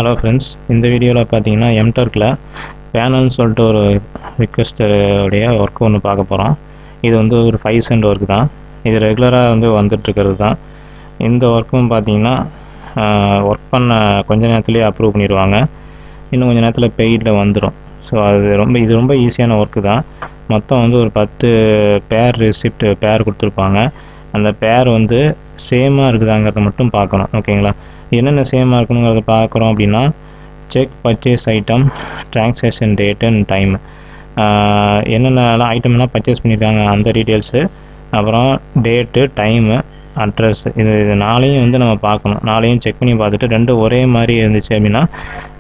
Hello friends, இந்த வீடியோவில் பார்த்தீங்கன்னா Mturkல பேனல்னு சொல்லிட்டு ஒரு ரிக்வெஸ்டருடைய ஒர்க் ஒன்று பார்க்க போகிறோம். இது வந்து ஒரு 5 சென்ட் ஒர்க் தான். இது ரெகுலராக வந்து வந்துட்டுருக்கிறது தான். இந்த ஒர்க்கும் பார்த்தீங்கன்னா ஒர்க் பண்ண கொஞ்ச நேரத்துலேயே அப்ரூவ் பண்ணிடுவாங்க. இன்னும் கொஞ்சம் நேரத்தில் பெய்டில் வந்துடும். ஸோ இது ரொம்ப ஈஸியான ஒர்க்கு தான். மொத்தம் வந்து ஒரு 10 பேர் ரெசிப்ட் பேர் கொடுத்துருப்பாங்க. அந்த பேர் வந்து சேமாக இருக்குதாங்கிறத மட்டும் பார்க்கணும். ஓகேங்களா? என்னென்ன சேமாக இருக்கணுங்கிறத பார்க்குறோம் அப்படின்னா, check purchase item, transaction date and time, என்னென்னலாம் ஐட்டம்லாம் பர்ச்சேஸ் பண்ணியிருக்காங்க அந்த டீட்டெயில்ஸு, அப்புறம் டேட்டு, டைமு, அட்ரஸ், இது நாளையும் வந்து நம்ம பார்க்கணும். நாளையும் செக் பண்ணி பார்த்துட்டு ரெண்டும் ஒரே மாதிரி இருந்துச்சு அப்படின்னா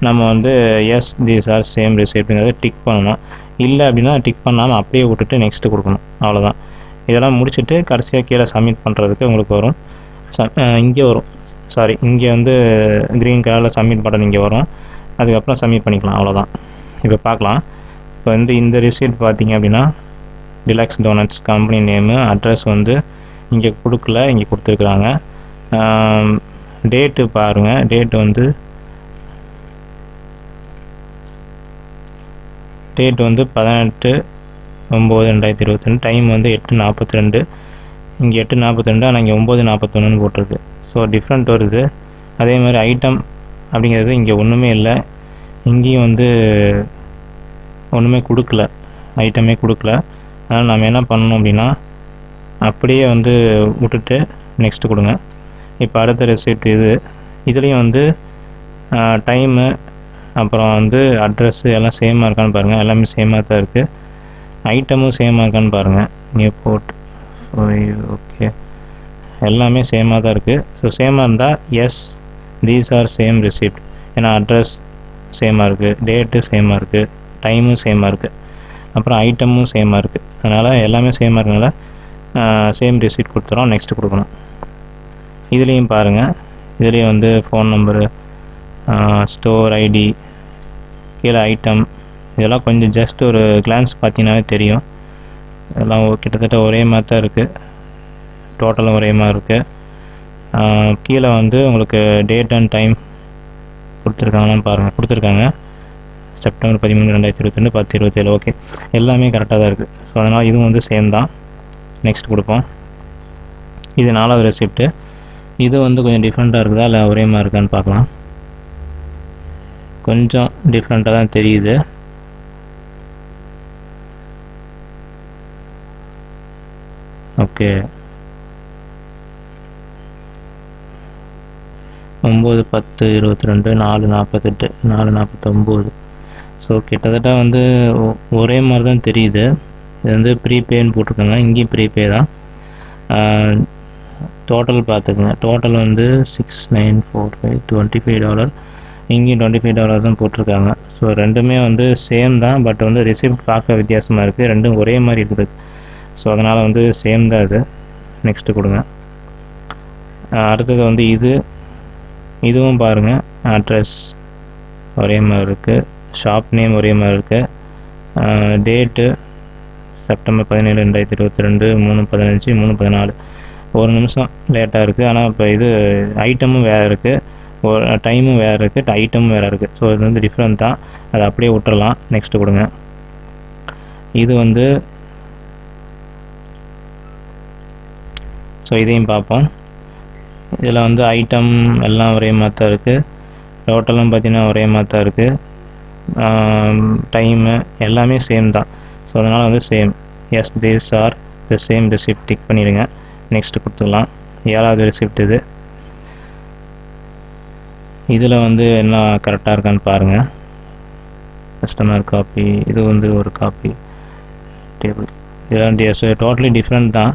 நம்ம வந்து எஸ் தீஸ் ஆர் சேம் ரிசிப்ட்ங்கிறத டிக் பண்ணணும். இல்லை அப்படின்னா டிக் பண்ணாமல் அப்படியே விட்டுட்டு நெக்ஸ்ட்டு கொடுக்கணும். அவ்வளோதான். இதெல்லாம் முடிச்சுட்டு கடைசியாக கீழே சப்மிட் பண்ணுறதுக்கு உங்களுக்கு வரும். இங்கே வரும், சாரி, இங்கே வந்து க்ரீன் கலரில் சப்மிட் பட்டன் இங்கே வரும். அதுக்கப்புறம் சப்மிட் பண்ணிக்கலாம். அவ்வளோதான். இப்போ பார்க்கலாம். இப்போ வந்து இந்த ரிசீப்ட் பார்த்தீங்க அப்படின்னா deluxe doughnuts company name, address வந்து இங்கே கொடுக்கல, இங்கே கொடுத்துருக்குறாங்க. டேட்டு பாருங்கள். டேட் வந்து 18/9/2022. டைம் வந்து 8:42. இங்கே 8:42, ஆனால் இங்கே 9:41 போட்டிருக்கு. ஸோ டிஃப்ரெண்ட் வருது. அதே மாதிரி ஐட்டம் அப்படிங்கிறது இங்கே ஒன்றுமே இல்லை. இங்கேயும் வந்து ஒன்றுமே கொடுக்கல, ஐட்டமே கொடுக்கல. அதனால் நம்ம என்ன பண்ணணும் அப்படின்னா அப்படியே வந்து விட்டுட்டு நெக்ஸ்ட்டு கொடுங்க. இப்போ அடுத்த ரெசிப்ட் இதுலேயும் வந்து டைமு அப்புறம் வந்து அட்ரஸ்ஸு எல்லாம் சேமாக இருக்கான்னு பாருங்கள். எல்லாமே சேமாக தான் இருக்குது. ஐட்டமும் சேமாக இருக்கான்னு பாருங்கள். நியூ போர்ட், ஓகே, எல்லாமே சேமாக தான் இருக்குது. ஸோ சேமாக இருந்தால் S these are same receipt. ஏன்னா அட்ரஸ் சேமாக இருக்குது, டேட்டு சேமாக இருக்குது, டைமும் சேமாக இருக்குது, அப்புறம் ஐட்டமும் சேமாக இருக்குது. அதனால் எல்லாமே சேமாக இருக்கனால சேம் ரிசிப்ட் கொடுத்துறோம். நெக்ஸ்ட்டு கொடுக்கணும். இதுலேயும் பாருங்கள். இதுலேயும் வந்து ஃபோன் நம்பரு, ஸ்டோர் ஐடி, கீழே ஐட்டம், இதெல்லாம் கொஞ்சம் ஜஸ்ட் ஒரு கிளான்ஸ் பார்த்தீங்கன்னாவே தெரியும். எல்லாம் கிட்டத்தட்ட ஒரே மாதிரி தான் இருக்குது. டோட்டலும் ஒரே மாதிரி இருக்குது. கீழே வந்து உங்களுக்கு டேட் அண்ட் டைம் கொடுத்துருக்காங்களான்னு பாருங்கள். கொடுத்துருக்காங்க. செப்டம்பர் 13, 2022, 10:27. ஓகே, எல்லாமே கரெக்டாக தான் இருக்குது. ஸோ அதனால் இதுவும் வந்து சேம் தான். நெக்ஸ்ட் கொடுப்போம். இது 4வது ரெசிப்ட்டு. இது வந்து கொஞ்சம் டிஃப்ரெண்ட்டாக இருக்குதா இல்லை ஒரே மாதிரி இருக்கான்னு பார்க்கலாம். கொஞ்சம் டிஃப்ரெண்ட்டாக தான் தெரியுது. ஓகே, 9/10/22, 4:48, 4:49. ஸோ கிட்டத்தட்ட வந்து ஒரே மாதிரி தான் தெரியுது. இது வந்து ப்ரீபேன்னு போட்டிருக்காங்க. இங்கேயும் ப்ரீபே தான். டோட்டல் பார்த்துக்குங்க. டோட்டல் வந்து $6945, $25. இங்கேயும் $25 தான் போட்டிருக்காங்க. ஸோ ரெண்டுமே வந்து சேம் தான். பட் வந்து ரிசிப்ட் பார்க்க வித்தியாசமாக இருக்குது. ரெண்டும் ஒரே மாதிரி இருக்குது. ஸோ அதனால் வந்து சேம் தான் இது. நெக்ஸ்ட்டு கொடுங்க. அடுத்தது வந்து இதுவும் பாருங்கள். அட்ரஸ் ஒரே மாதிரி இருக்குது, ஷாப் நேம் ஒரே மாதிரி இருக்குது, டேட்டு செப்டம்பர் 17, 2022, 3:15, 3:14. ஒரு நிமிஷம் லேட்டாக இருக்குது. ஆனால் இப்போ இது ஐட்டமும் வேறு இருக்குது, டைமும் வேறு இருக்குது, ஐட்டமும் வேறு இருக்குது. ஸோ இது வந்து டிஃப்ரெண்ட் தான். அதை அப்படியே விட்டுறலாம். நெக்ஸ்ட்டு கொடுங்க. இது வந்து ஸோ இதையும் பார்ப்போம். இதில் வந்து ஐட்டம் எல்லாம் ஒரே மாதிரி தான் இருக்குது. டோட்டலும் பார்த்திங்கன்னா ஒரே மாதிரி தான் இருக்குது. டைமு எல்லாமே சேம் தான். ஸோ அதனால் வந்து same as these are the same receipt tick பண்ணிடுங்க. நெக்ஸ்ட்டு கொடுத்துக்கலாம். 7வது ரிசிப்ட் இது. இதில் வந்து என்ன கரெக்டாக இருக்கான்னு பாருங்கள். கஸ்டமர் காப்பி, இது வந்து ஒரு காப்பி டேபிள். இதெல்லாம் டோட்டலி டிஃப்ரெண்ட் தான்,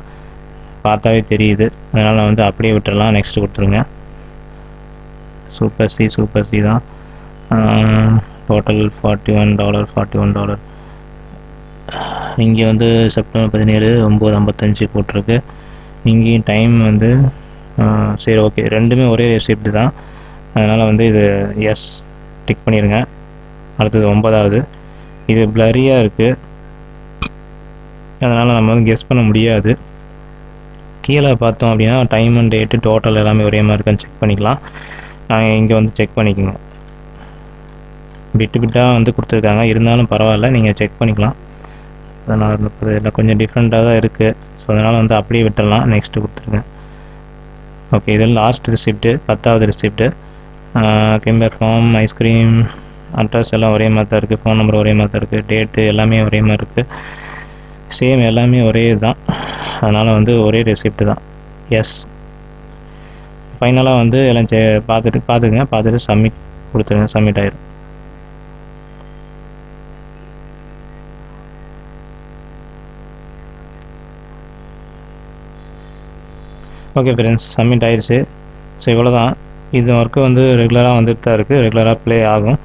பார்த்தாவே தெரியுது. அதனால் வந்து அப்படியே விட்டுடலாம். நெக்ஸ்ட்டு கொடுத்துருங்க. சூப்பர் சி தான். டோட்டல் $41. இங்கே வந்து செப்டம்பர் 17, 9:55 போட்டிருக்கு. இங்கேயும் டைம் வந்து சரி, ஓகே, ரெண்டுமே ஒரே ரெசிப்ட் தான். அதனால் வந்து இது எஸ் டிக் பண்ணிடுங்க. அடுத்தது 9வது. இது பிளரியாக இருக்குது. அதனால் நம்ம வந்து கெஸ் பண்ண முடியாது. கீழே பார்த்தோம் அப்படின்னா டைம் அண்ட் டேட்டு டோட்டல் எல்லாமே ஒரே மாதிரி இருக்கான்னு செக் பண்ணிக்கலாம். இங்கே வந்து செக் பண்ணிக்கோங்க. பிட்டாக வந்து கொடுத்துருக்காங்க. இருந்தாலும் பரவாயில்ல, நீங்கள் செக் பண்ணிக்கலாம். 16:30 இல்லை கொஞ்சம் டிஃப்ரெண்ட்டாக தான் இருக்குது. ஸோ அதனால் வந்து அப்படியே விட்டுடலாம். நெக்ஸ்ட்டு கொடுத்துருங்க. ஓகே, இதில் லாஸ்ட் ரிசிப்ட்டு 10வது ரிசிப்ட்டு. கிம்பர் ஃபார்ம், ஐஸ்கிரீம், அட்ரஸ் எல்லாம் ஒரே மாதிரி தான் இருக்குது. ஃபோன் நம்பர் ஒரே மாதிரி தான் இருக்குது. டேட்டு எல்லாமே ஒரே மாதிரி இருக்குது. சேம் எல்லாமே ஒரே தான். அதனால் வந்து ஒரே ரெசிப்ட் தான். எஸ், ஃபைனலாக வந்து எல்லாம் பார்த்துட்டு சப்மிட் கொடுத்துருங்க. சப்மிட் ஆயிடும். ஓகே ஃப்ரெண்ட்ஸ், சப்மிட் ஆயிடுச்சு. ஸோ இவ்வளோ தான். இந்த ஒர்க்கு வந்து ரெகுலராக வந்துட்டு தான் இருக்குது. ரெகுலராக ப்ளே ஆகும்.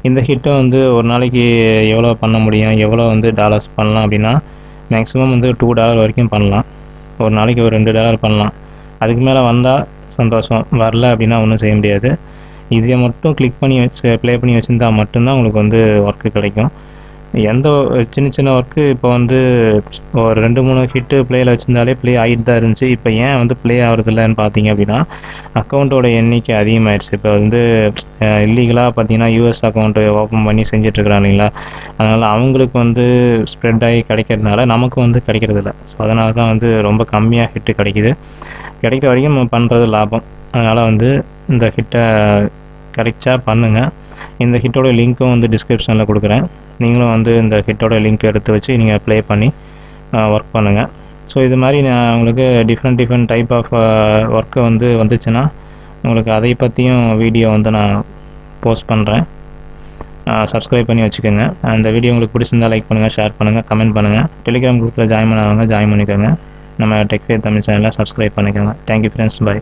இந்த ஹிட்டை வந்து ஒரு நாளைக்கு எவ்வளோ பண்ண முடியும், எவ்வளோ வந்து டாலர்ஸ் பண்ணலாம் அப்படின்னா, மேக்ஸிமம் வந்து $2 வரைக்கும் பண்ணலாம். ஒரு நாளைக்கு ஒரு $2 பண்ணலாம். அதுக்கு மேலே வந்தால் சந்தோஷம், வரல அப்படின்னா ஒன்றும் செய்ய முடியாது. இதை மட்டும் கிளிக் பண்ணி ப்ளே பண்ணி வச்சுருந்தா மட்டும்தான் உங்களுக்கு வந்து ஒர்க்கு கிடைக்கும். எந்த சின்ன ஒர்க்கு இப்போ வந்து ஒரு 2-3 ஹிட்டு ப்ளேயில் வச்சுருந்தாலே ப்ளே ஆகிட்டு தான் இருந்துச்சு. இப்போ ஏன் வந்து ப்ளே ஆகிறதில்லன்னு பார்த்தீங்க அப்படின்னா, அக்கௌண்ட்டோட எண்ணிக்கை அதிகமாகிடுச்சு. இப்போ வந்து இல்லீகலாக பார்த்தீங்கன்னா யூஎஸ் அக்கௌண்ட்டு ஓப்பன் பண்ணி செஞ்சிட்ருக்குறாங்க இல்லைங்களா, அதனால் அவங்களுக்கு வந்து ஸ்ப்ரெட் ஆகி கிடைக்கிறதுனால நமக்கு வந்து கிடைக்கிறதில்ல. ஸோ அதனால தான் வந்து ரொம்ப கம்மியாக ஹிட்டு கிடைக்கிது. கிடைக்கிற வரைக்கும் நம்ம பண்ணுறது லாபம். அதனால் வந்து இந்த ஹிட்டை கிடைச்சா பண்ணுங்கள். இந்த ஹிட்டோட லிங்க்கும் வந்து டிஸ்கிரிப்ஷனில் கொடுக்குறேன். நீங்களும் வந்து இந்த ஹிட்டோட லிங்க் எடுத்து வச்சு நீங்கள் ப்ளே பண்ணி ஒர்க் பண்ணுங்கள். ஸோ இது மாதிரி நான் உங்களுக்கு டிஃப்ரெண்ட் டைப் ஆஃப் ஒர்க்கு வந்து வந்துச்சுன்னா உங்களுக்கு அதை பற்றியும் வீடியோ வந்து நான் போஸ்ட் பண்ணுறேன். சப்ஸ்கிரைப் பண்ணி வச்சுக்கோங்க. அந்த வீடியோ உங்களுக்கு பிடிச்சிருந்தால் லைக் பண்ணுங்கள், ஷேர் பண்ணுங்கள், கமெண்ட் பண்ணுங்கள். டெலிகிராம் குரூப்பில் ஜாயின் பண்ணிக்கோங்க. நம்ம டெக் ஃபேர் தமிழ் சேனலை சப்ஸ்கிரைப் பண்ணிக்கோங்க. Thank you friends, by.